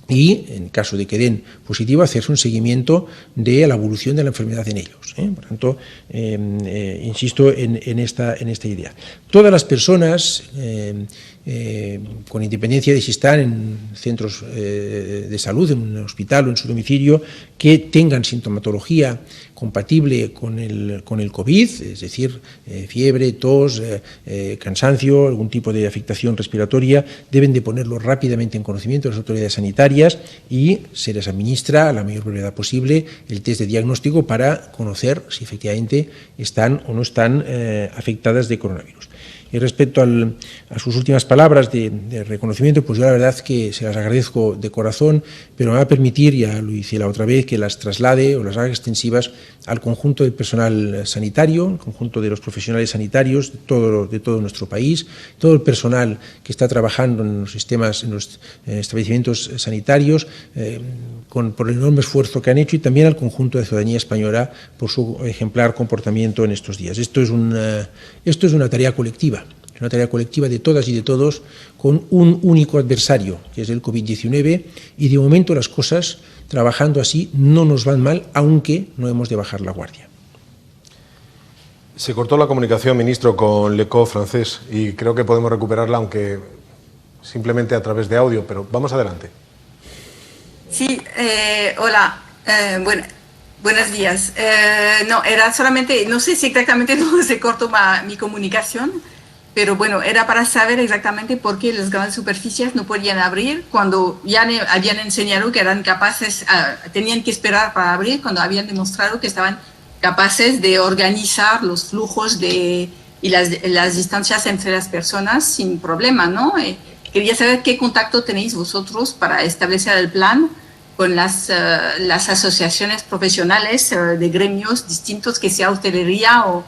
Speaker 2: y, en caso de que den positivo, hacerse un seguimiento de la evolución de la enfermedad en ellos. Por tanto, insisto en esta idea. Todas las personas, con independencia de si están en centros de salud, en un hospital o en su domicilio, que tengan sintomatología compatible con el COVID, es decir, fiebre, tos, cansancio, algún tipo de afectación respiratoria, deben de ponerlo rápidamente en conocimiento de las autoridades sanitarias y se les administra a la mayor brevedad posible el test de diagnóstico para conocer si efectivamente están o no están afectadas de coronavirus. Y respecto a sus últimas palabras de reconocimiento, pues yo la verdad que se las agradezco de corazón, pero me va a permitir, ya lo hice la otra vez, que las traslade o las haga extensivas al conjunto del personal sanitario, al conjunto de los profesionales sanitarios de todo nuestro país, todo el personal que está trabajando en los sistemas, en los establecimientos sanitarios, por el enorme esfuerzo que han hecho, y también al conjunto de la ciudadanía española por su ejemplar comportamiento en estos días. Esto es una tarea colectiva. Es una tarea colectiva de todas y de todos con un único adversario, que es el COVID-19, y de momento las cosas, trabajando así, no nos van mal, aunque no hemos de bajar la guardia.
Speaker 3: Se cortó la comunicación, ministro, con l'ECO francés y creo que podemos recuperarla, aunque simplemente a través de audio, pero vamos adelante.
Speaker 11: Sí, hola, buenos días. No, era solamente, no sé si exactamente no se cortó mi comunicación, pero bueno, era para saber exactamente por qué las grandes superficies no podían abrir cuando ya habían enseñado que eran capaces, tenían que esperar para abrir cuando habían demostrado que estaban capaces de organizar los flujos de y las distancias entre las personas sin problema, ¿no? Quería saber qué contacto tenéis vosotros para establecer el plan con las asociaciones profesionales de gremios distintos, que sea hostelería o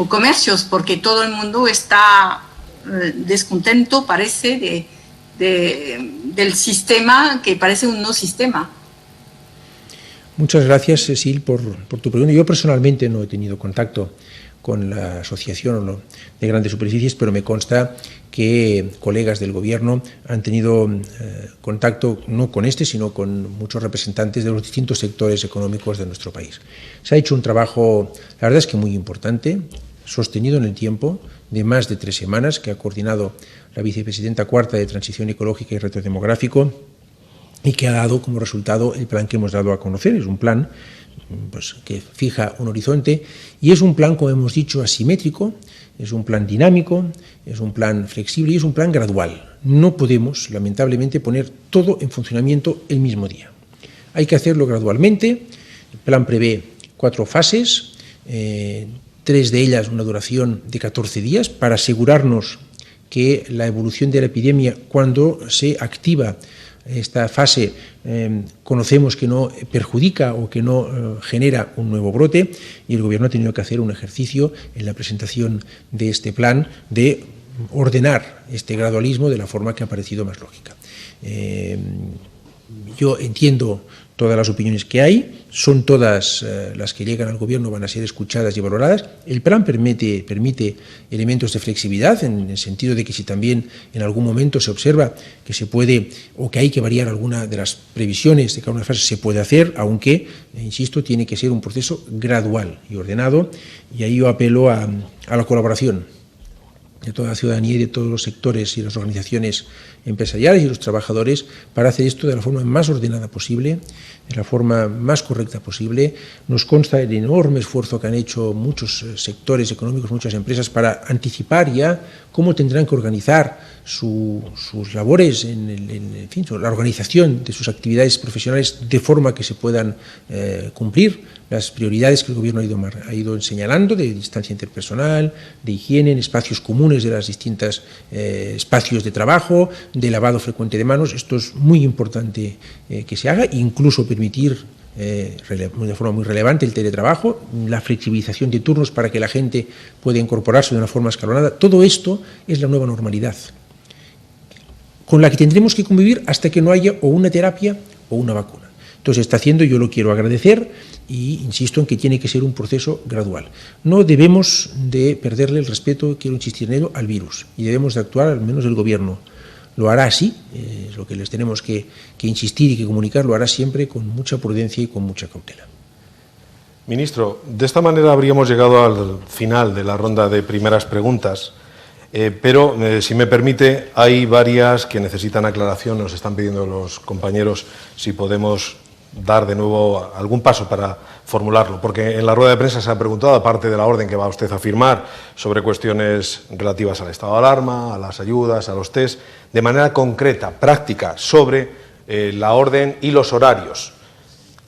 Speaker 11: comercios, porque todo el mundo está descontento, parece, del sistema, que parece un no sistema.
Speaker 2: Muchas gracias, Cecil, por tu pregunta. Yo personalmente no he tenido contacto con la Asociación de Grandes Superficies, pero me consta que colegas del Gobierno han tenido contacto no con sino con muchos representantes de los distintos sectores económicos de nuestro país. Se ha hecho un trabajo, la verdad es que muy importante, sostenido en el tiempo, de más de 3 semanas, que ha coordinado la vicepresidenta cuarta de Transición Ecológica y Reto Demográfico, y que ha dado como resultado el plan que hemos dado a conocer. Es un plan pues, que fija un horizonte y es un plan, como hemos dicho, asimétrico, es un plan dinámico, es un plan flexible y es un plan gradual. No podemos, lamentablemente, poner todo en funcionamiento el mismo día. Hay que hacerlo gradualmente. El plan prevé 4 fases, 3 de ellas una duración de 14 días, para asegurarnos que la evolución de la epidemia, cuando se activa esta fase, conocemos que no perjudica o que no genera un nuevo brote, y el Gobierno ha tenido que hacer un ejercicio en la presentación de este plan de ordenar este gradualismo de la forma que ha parecido más lógica. Yo entiendo todas las opiniones que hay, son todas las que llegan al Gobierno, van a ser escuchadas y valoradas. El plan permite elementos de flexibilidad, en el sentido de que si también en algún momento se observa que se puede o que hay que variar alguna de las previsiones de cada una de las fases, se puede hacer, aunque, insisto, tiene que ser un proceso gradual y ordenado, y ahí yo apelo a la colaboración de toda la ciudadanía y de todos los sectores y las organizaciones empresariales y los trabajadores para hacer esto de la forma más ordenada posible, de la forma más correcta posible. Nos consta el enorme esfuerzo que han hecho muchos sectores económicos, muchas empresas, para anticipar ya cómo tendrán que organizar sus labores, en fin, la organización de sus actividades profesionales de forma que se puedan cumplir las prioridades que el Gobierno ha ido señalando, de distancia interpersonal, de higiene, en espacios comunes de las distintas espacios de trabajo, de lavado frecuente de manos. Esto es muy importante que se haga, incluso permitir de forma muy relevante el teletrabajo, la flexibilización de turnos para que la gente pueda incorporarse de una forma escalonada. Todo esto es la nueva normalidad, con la que tendremos que convivir hasta que no haya o una terapia o una vacuna. Entonces, está haciendo, yo lo quiero agradecer y insisto en que tiene que ser un proceso gradual. No debemos de perderle el respeto, quiero insistir en ello, al virus, y debemos de actuar, al menos el Gobierno lo hará así, es lo que les tenemos que insistir y que comunicar, lo hará siempre con mucha prudencia y con mucha cautela.
Speaker 3: Ministro, de esta manera habríamos llegado al final de la ronda de primeras preguntas, pero si me permite, hay varias que necesitan aclaración. Nos están pidiendo los compañeros si podemos dar de nuevo algún paso para formularlo, porque en la rueda de prensa se ha preguntado, aparte de la orden que va usted a firmar, sobre cuestiones relativas al estado de alarma, a las ayudas, a los test, de manera concreta, práctica, sobre la orden y los horarios.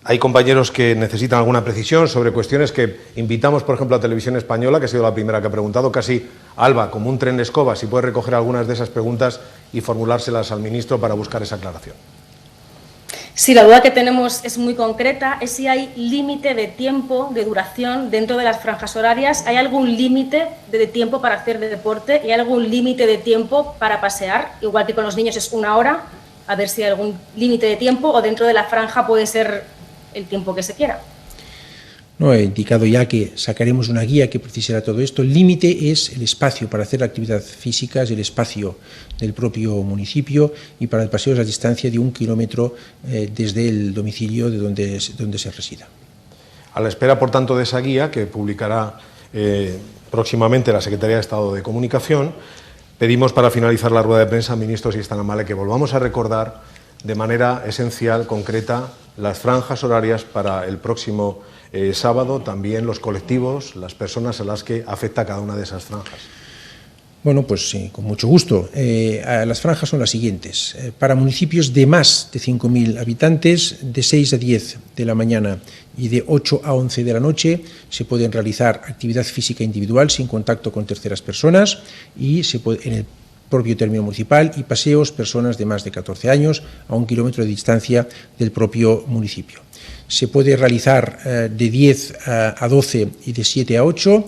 Speaker 3: Hay compañeros que necesitan alguna precisión sobre cuestiones que invitamos, por ejemplo, a Televisión Española, que ha sido la primera que ha preguntado, casi, Alba, como un tren de escoba, si puede recoger algunas de esas preguntas y formulárselas al ministro para buscar esa aclaración.
Speaker 4: Sí, la duda que tenemos es muy concreta, es si hay límite de tiempo, de duración dentro de las franjas horarias. ¿Hay algún límite de tiempo para hacer deporte? ¿Y hay algún límite de tiempo para pasear? Igual que con los niños es 1 hora, a ver si hay algún límite de tiempo, o dentro de la franja puede ser el tiempo que se quiera.
Speaker 2: No, he indicado ya que sacaremos una guía que precisará todo esto. El límite es el espacio para hacer la actividad física, es el espacio del propio municipio, y para el paseo es la distancia de 1 kilómetro desde el domicilio de donde se resida.
Speaker 3: A la espera, por tanto, de esa guía que publicará próximamente la Secretaría de Estado de Comunicación, pedimos para finalizar la rueda de prensa, ministro, si es tan amable, que volvamos a recordar de manera esencial, concreta, las franjas horarias para el próximo sábado, también los colectivos, las personas a las que afecta cada una de esas franjas.
Speaker 2: Bueno, pues con mucho gusto. Las franjas son las siguientes. Para municipios de más de 5.000 habitantes, de 6 a 10 de la mañana y de 8 a 11 de la noche, se pueden realizar actividad física individual sin contacto con terceras personas y se puede, en el propio término municipal, y paseos personas de más de 14 años a 1 kilómetro de distancia del propio municipio. Se puede realizar de 10 a 12 y de 7 a 8.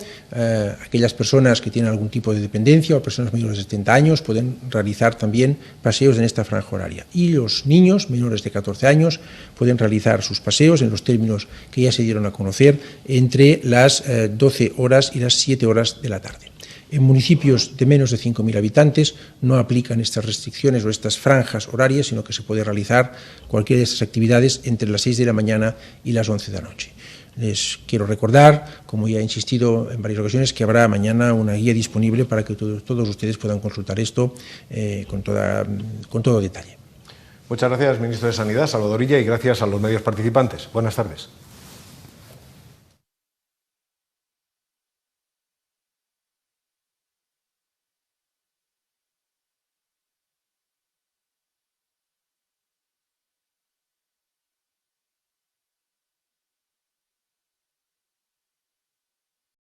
Speaker 2: Aquellas personas que tienen algún tipo de dependencia o personas mayores de 70 años pueden realizar también paseos en esta franja horaria. Y los niños menores de 14 años pueden realizar sus paseos en los términos que ya se dieron a conocer entre las 12 horas y las 7 horas de la tarde. En municipios de menos de 5.000 habitantes no aplican estas restricciones o estas franjas horarias, sino que se puede realizar cualquiera de estas actividades entre las 6 de la mañana y las 11 de la noche. Les quiero recordar, como ya he insistido en varias ocasiones, que habrá mañana una guía disponible para que todos ustedes puedan consultar esto con todo detalle.
Speaker 3: Muchas gracias, ministro de Sanidad, Salvador Illa, y gracias a los medios participantes. Buenas tardes.